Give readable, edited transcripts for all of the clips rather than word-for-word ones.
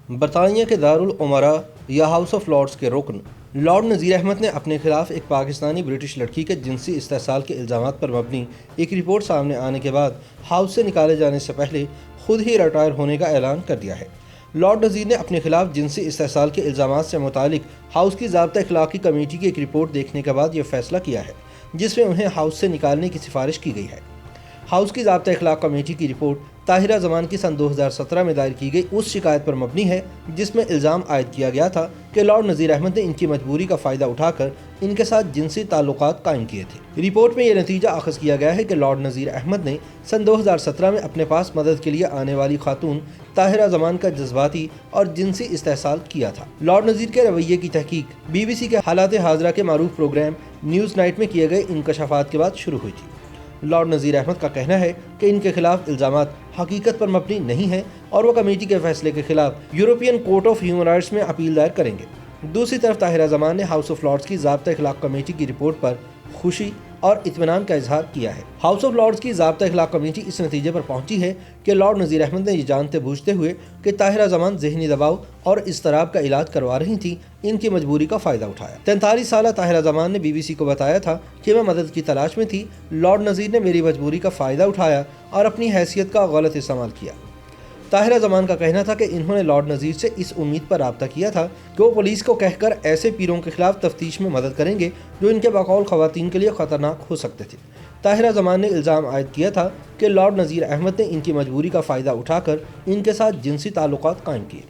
برطانیہ کے دارالعمرا یا ہاؤس آف لارڈز کے رکن لارڈ نذیر احمد نے اپنے خلاف ایک پاکستانی برٹش لڑکی کے جنسی استحصال کے الزامات پر مبنی ایک رپورٹ سامنے آنے کے بعد ہاؤس سے نکالے جانے سے پہلے خود ہی ریٹائر ہونے کا اعلان کر دیا ہے۔ لارڈ نذیر نے اپنے خلاف جنسی استحصال کے الزامات سے متعلق ہاؤس کی ضابطہ اخلاقی کمیٹی کی ایک رپورٹ دیکھنے کے بعد یہ فیصلہ کیا ہے، جس میں انہیں ہاؤس سے نکالنے کی سفارش کی گئی ہے۔ ہاؤس کی ضابطہ اخلاق کمیٹی کی رپورٹ طاہرہ زمان کی سن 2017 میں دائر کی گئی اس شکایت پر مبنی ہے جس میں الزام عائد کیا گیا تھا کہ لارڈ نذیر احمد نے ان کی مجبوری کا فائدہ اٹھا کر ان کے ساتھ جنسی تعلقات قائم کیے تھے۔ رپورٹ میں یہ نتیجہ اخذ کیا گیا ہے کہ لارڈ نذیر احمد نے سن 2017 میں اپنے پاس مدد کے لیے آنے والی خاتون طاہرہ زمان کا جذباتی اور جنسی استحصال کیا تھا۔ لارڈ نذیر کے رویے کی تحقیق BBC کے حالات حاضرہ کے معروف پروگرام نیوز نائٹ میں کیے گئے انکشافات کے بعد شروع ہوئی تھی۔ لارڈ نذیر احمد کا کہنا ہے کہ ان کے خلاف الزامات حقیقت پر مبنی نہیں ہیں اور وہ کمیٹی کے فیصلے کے خلاف European court of human rights میں اپیل دائر کریں گے۔ دوسری طرف طاہرہ زمان نے ہاؤس آف لارڈز کی ضابطہ اخلاق کمیٹی کی رپورٹ پر خوشی اور اطمینان کا اظہار کیا ہے۔ ہاؤس آف لارڈز کی ضابطہ اخلاق کمیٹی اس نتیجے پر پہنچی ہے کہ لارڈ نذیر احمد نے یہ جانتے بوجھتے ہوئے کہ طاہرہ زمان ذہنی دباؤ اور اضطراب کا علاج کروا رہی تھیں، ان کی مجبوری کا فائدہ اٹھایا۔ 43 سالہ طاہرہ زمان نے BBC کو بتایا تھا کہ میں مدد کی تلاش میں تھی، لارڈ نذیر نے میری مجبوری کا فائدہ اٹھایا اور اپنی حیثیت کا غلط استعمال کیا۔ طاہرہ زمان کا کہنا تھا کہ انہوں نے لارڈ نذیر سے اس امید پر رابطہ کیا تھا کہ وہ پولیس کو کہہ کر ایسے پیروں کے خلاف تفتیش میں مدد کریں گے جو ان کے بقول خواتین کے لیے خطرناک ہو سکتے تھے۔ طاہرہ زمان نے الزام عائد کیا تھا کہ لارڈ نذیر احمد نے ان کی مجبوری کا فائدہ اٹھا کر ان کے ساتھ جنسی تعلقات قائم کیے۔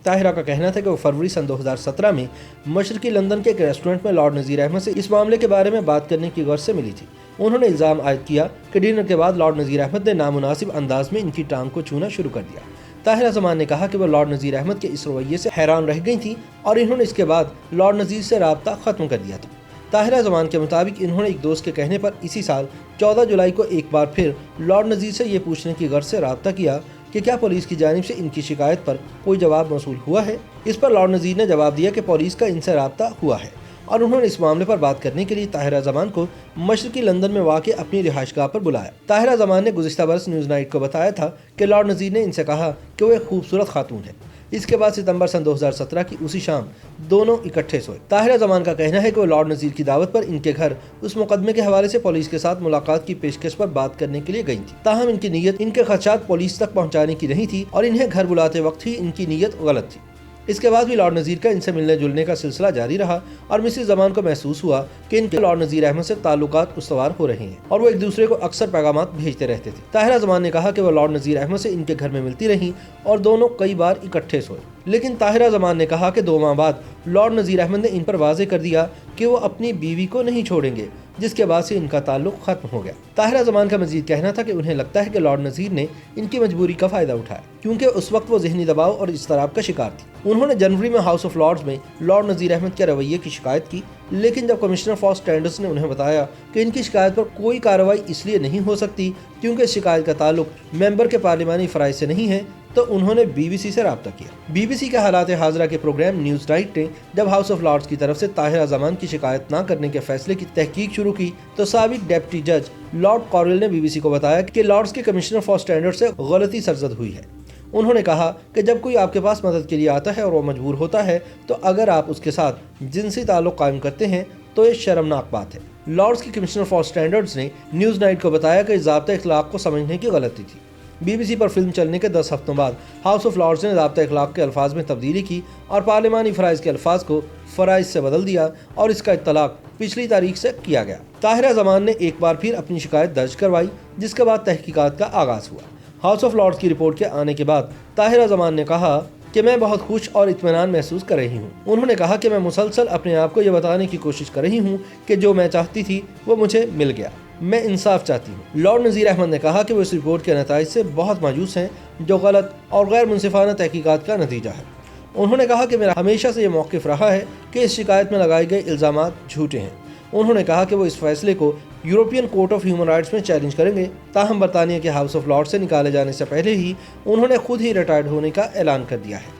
طاہرہ کا کہنا تھا کہ وہ فروری سن 2017 میں مشرقی لندن کے ایک ریسٹورنٹ میں لارڈ نذیر احمد سے اس معاملے کے بارے میں بات کرنے کی غرض سے ملی تھی۔ انہوں نے الزام عائد کیا کہ ڈنر کے بعد لارڈ نذیر احمد نے نامناسب انداز میں ان کی ٹانگ کو چھونا شروع کر دیا۔ طاہرہ زمان نے کہا کہ وہ لارڈ نذیر احمد کے اس رویے سے حیران رہ گئی تھیں اور انہوں نے اس کے بعد لارڈ نذیر سے رابطہ ختم کر دیا تھا۔ طاہرہ زمان کے مطابق انہوں نے ایک دوست کے کہنے پر اسی سال 14 جولائی کو ایک بار پھر لارڈ نذیر سے یہ پوچھنے کی غرض سے رابطہ کیا کہ کیا پولیس کی جانب سے ان کی شکایت پر کوئی جواب موصول ہوا ہے۔ اس پر لارڈ نذیر نے جواب دیا کہ پولیس کا ان سے رابطہ ہوا ہے اور انہوں نے اس معاملے پر بات کرنے کے لیے طاہرہ زمان کو مشرقی لندن میں واقع اپنی رہائش گاہ پر بلایا۔ طاہرہ زمان نے گزشتہ برس نیوز نائٹ کو بتایا تھا کہ لارڈ نذیر نے ان سے کہا کہ وہ ایک خوبصورت خاتون ہے۔ اس کے بعد ستمبر سن 2017 کی اسی شام دونوں اکٹھے سوئے۔ طاہرہ زمان کا کہنا ہے کہ وہ لارڈ نذیر کی دعوت پر ان کے گھر اس مقدمے کے حوالے سے پولیس کے ساتھ ملاقات کی پیشکش پر بات کرنے کے لیے گئی تھی، تاہم ان کی نیت ان کے خدشات پولیس تک پہنچانے کی نہیں تھی اور انہیں گھر بلاتے وقت ہی ان کی نیت غلط تھی۔ اس کے بعد بھی لارڈ نذیر کا ان سے ملنے جلنے کا سلسلہ جاری رہا اور مسز زمان کو محسوس ہوا کہ ان کے لارڈ نذیر احمد سے تعلقات استوار ہو رہے ہیں اور وہ ایک دوسرے کو اکثر پیغامات بھیجتے رہتے تھے۔ طاہرہ زمان نے کہا کہ وہ لارڈ نذیر احمد سے ان کے گھر میں ملتی رہیں اور دونوں کئی بار اکٹھے سوئے، لیکن طاہرہ زمان نے کہا کہ 2 ماہ بعد لارڈ نذیر احمد نے ان پر واضح کر دیا کہ وہ اپنی بیوی کو نہیں چھوڑیں گے، جس کے بعد سے ان کا تعلق ختم ہو گیا۔ طاہرہ زمان کا مزید کہنا تھا کہ انہیں لگتا ہے کہ لارڈ نذیر نے ان کی مجبوری کا فائدہ اٹھایا کیونکہ اس وقت وہ ذہنی دباؤ اور اضطراب کا شکار تھی۔ انہوں نے جنوری میں ہاؤس آف لارڈز میں لارڈ نذیر احمد کے رویے کی شکایت کی، لیکن جب کمشنر فار اسٹینڈرڈز نے انہیں بتایا کہ ان کی شکایت پر کوئی کارروائی اس لیے نہیں ہو سکتی کیونکہ اس شکایت کا تعلق ممبر کے پارلیمانی فرائض سے نہیں ہے، تو انہوں نے BBC سے رابطہ کیا۔ BBC کے حالات حاضرہ کے پروگرام نیوز نائٹ نے جب ہاؤس آف لارڈز کی طرف سے طاہرہ زمان کی شکایت نہ کرنے کے فیصلے کی تحقیق شروع کی تو سابق ڈیپٹی جج لارڈ کورل نے BBC کو بتایا کہ لارڈز کے کمشنر فار اسٹینڈرڈ سے غلطی سرزد ہوئی ہے۔ انہوں نے کہا کہ جب کوئی آپ کے پاس مدد کے لیے آتا ہے اور وہ مجبور ہوتا ہے تو اگر آپ اس کے ساتھ جنسی تعلق قائم کرتے ہیں تو یہ شرمناک بات ہے۔ لارڈز کے کمشنر فار اسٹینڈرڈز نے نیوز نائٹ کو بتایا کہ ضابطہ اخلاق کو سمجھنے کی غلطی تھی۔ BBC پر فلم چلنے کے 10 ہفتوں بعد ہاؤس آف لارڈز نے ضابطہ اخلاق کے الفاظ میں تبدیلی کی اور پارلیمانی فرائض کے الفاظ کو فرائض سے بدل دیا اور اس کا اطلاق پچھلی تاریخ سے کیا گیا۔ طاہرہ زمان نے ایک بار پھر اپنی شکایت درج کروائی جس کے بعد تحقیقات کا آغاز ہوا۔ ہاؤس آف لارڈز کی رپورٹ کے آنے کے بعد طاہرہ زمان نے کہا کہ میں بہت خوش اور اطمینان محسوس کر رہی ہوں۔ انہوں نے کہا کہ میں مسلسل اپنے آپ کو یہ بتانے کی کوشش کر رہی ہوں کہ جو میں چاہتی تھی وہ مجھے مل گیا، میں انصاف چاہتی ہوں۔ لارڈ نذیر احمد نے کہا کہ وہ اس رپورٹ کے نتائج سے بہت مایوس ہیں جو غلط اور غیر منصفانہ تحقیقات کا نتیجہ ہے۔ انہوں نے کہا کہ میرا ہمیشہ سے یہ موقف رہا ہے کہ اس شکایت میں لگائے گئے الزامات جھوٹے ہیں۔ انہوں نے کہا کہ وہ اس فیصلے کو European court of human rights میں چیلنج کریں گے، تاہم برطانیہ کے ہاؤس آف لارڈز سے نکالے جانے سے پہلے ہی انہوں نے خود ہی ریٹائرڈ ہونے کا اعلان کر دیا ہے۔